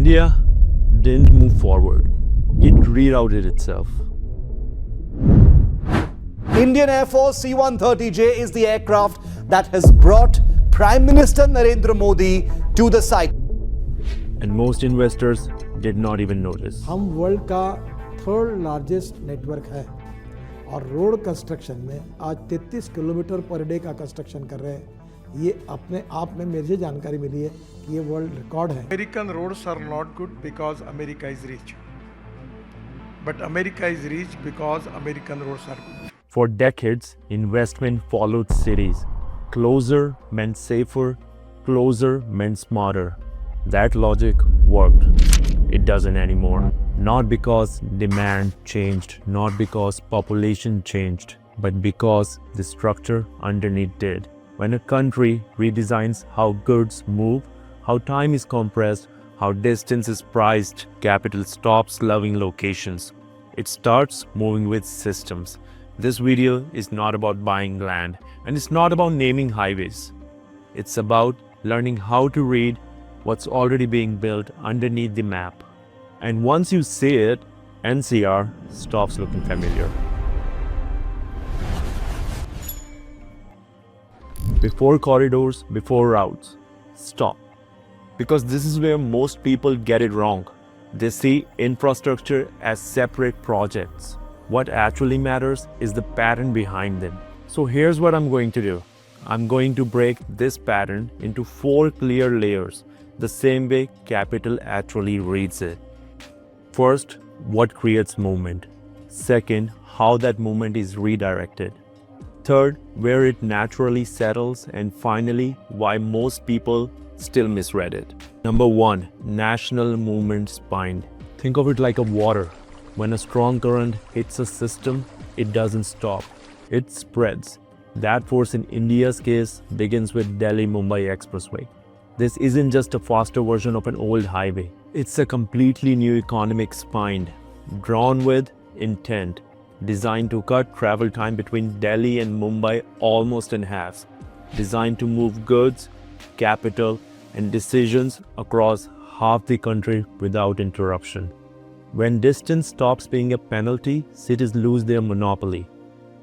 India didn't move forward. It rerouted itself. Indian Air Force C-130J is the aircraft that has brought Prime Minister Narendra Modi to the site. And most investors did not even notice. हम world का third largest network है और road construction में आज 33 kilometre per day का construction कर रहे हैं। ये अपने आप में मुझे जानकारी मिली है कि ये वर्ल्ड रिकॉर्ड है। American roads are not good because America is rich. But America is rich because American roads are good. For decades, investment followed cities. Closer meant safer, closer meant smarter. That logic worked. It doesn't anymore. Not because demand changed, not because population changed, but because the structure underneath did. When a country redesigns how goods move, how time is compressed, how distance is priced, capital stops loving locations. It starts moving with systems. This video is not about buying land, and it's not about naming highways. It's about learning how to read what's already being built underneath the map. And once you see it, NCR stops looking familiar. Before corridors, before routes, stop. Because this is where most people get it wrong. They see infrastructure as separate projects. What actually matters is the pattern behind them. So here's what I'm going to do. I'm going to break this pattern into 4 clear layers, the same way capital actually reads it. First, what creates movement. Second, how that movement is redirected. Third, where it naturally settles. And finally, why most people still misread it. Number 1, national movement spine. Think of it like a water. When a strong current hits a system, it doesn't stop. It spreads. That force in India's case begins with Delhi-Mumbai Expressway. This isn't just a faster version of an old highway. It's a completely new economic spine, drawn with intent, designed to cut travel time between Delhi and Mumbai almost in half, designed to move goods, capital, and decisions across half the country without interruption. When distance stops being a penalty, cities lose their monopoly.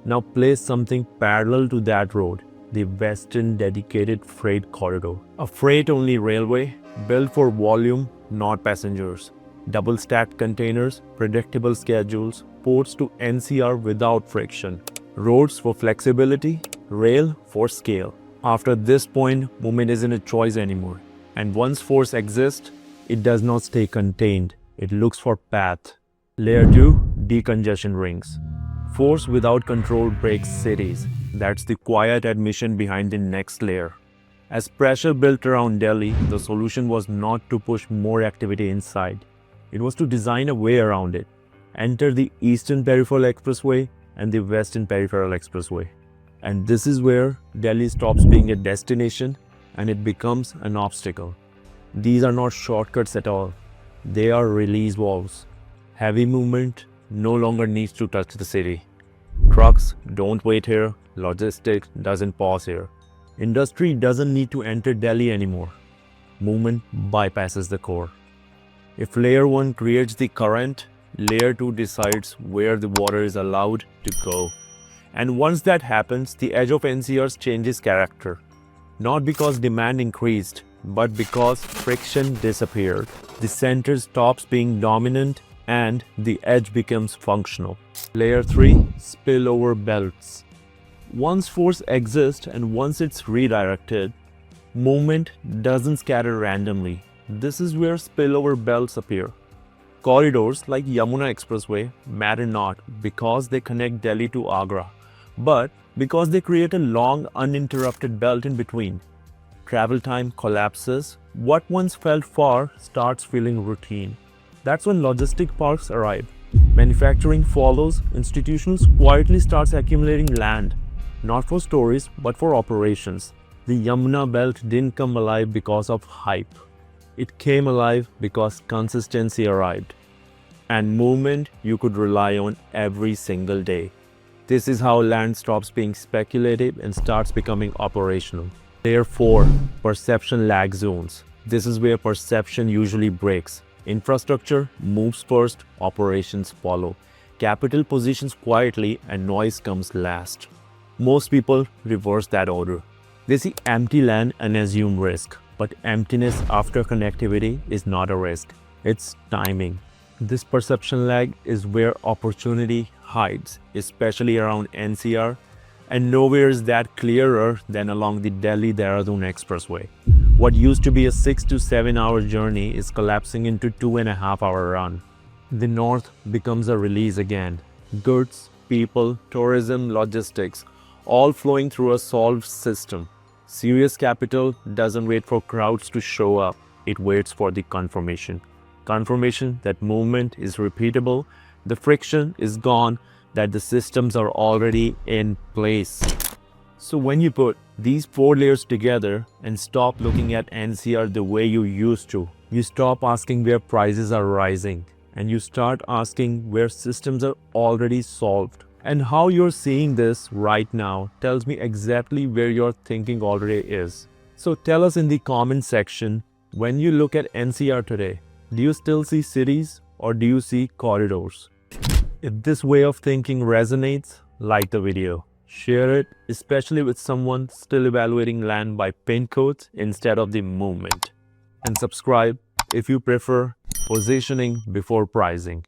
Now place something parallel to that road, the Western Dedicated Freight Corridor. A freight-only railway built for volume, not passengers. Double-stacked containers, predictable schedules, ports to NCR without friction. Roads for flexibility, rail for scale. After this point, movement isn't a choice anymore. And once force exists, it does not stay contained. It looks for path. Layer 2, decongestion rings. Force without control breaks cities. That's the quiet admission behind the next layer. As pressure built around Delhi, the solution was not to push more activity inside. It was to design a way around it. Enter the Eastern Peripheral Expressway and the Western Peripheral Expressway. And this is where Delhi stops being a destination and it becomes an obstacle. These are not shortcuts at all. They are release valves. Heavy movement no longer needs to touch the city. Trucks don't wait here. Logistics doesn't pause here. Industry doesn't need to enter Delhi anymore. Movement bypasses the core. If layer 1 creates the current, layer 2 decides where the water is allowed to go. And once that happens, the edge of NCR changes character. Not because demand increased, but because friction disappeared. The center stops being dominant and the edge becomes functional. Layer 3, spillover belts. Once force exists and once it's redirected, movement doesn't scatter randomly. This is where spillover belts appear. Corridors like Yamuna Expressway matter not because they connect Delhi to Agra, but because they create a long uninterrupted belt in between. Travel time collapses. What once felt far starts feeling routine. That's when logistic parks arrive. Manufacturing follows. Institutions quietly starts accumulating land, not for stories but for operations. The Yamuna belt didn't come alive because of hype. It came alive because consistency arrived. And movement you could rely on every single day. This is how land stops being speculative and starts becoming operational. Layer 4, perception lag zones. This is where perception usually breaks. Infrastructure moves first, operations follow. Capital positions quietly and noise comes last. Most people reverse that order. They see empty land and assume risk, but emptiness after connectivity is not a risk. It's timing. This perception lag is where opportunity hides, especially around NCR, and nowhere is that clearer than along the Delhi-Dehradun Expressway. What used to be a 6 to 7 hour journey is collapsing into 2.5 hour run. The north becomes a release again. Goods, people, tourism, logistics, all flowing through a solved system. Serious capital doesn't wait for crowds to show up, it waits for the confirmation. Confirmation that movement is repeatable, the friction is gone, that the systems are already in place. So when you put these 4 layers together and stop looking at NCR the way you used to, you stop asking where prices are rising and you start asking where systems are already solved. And how you're seeing this right now tells me exactly where your thinking already is. So tell us in the comment section, when you look at NCR today, do you still see cities or do you see corridors? If this way of thinking resonates, like the video. Share it, especially with someone still evaluating land by pin codes instead of the movement. And subscribe if you prefer positioning before pricing.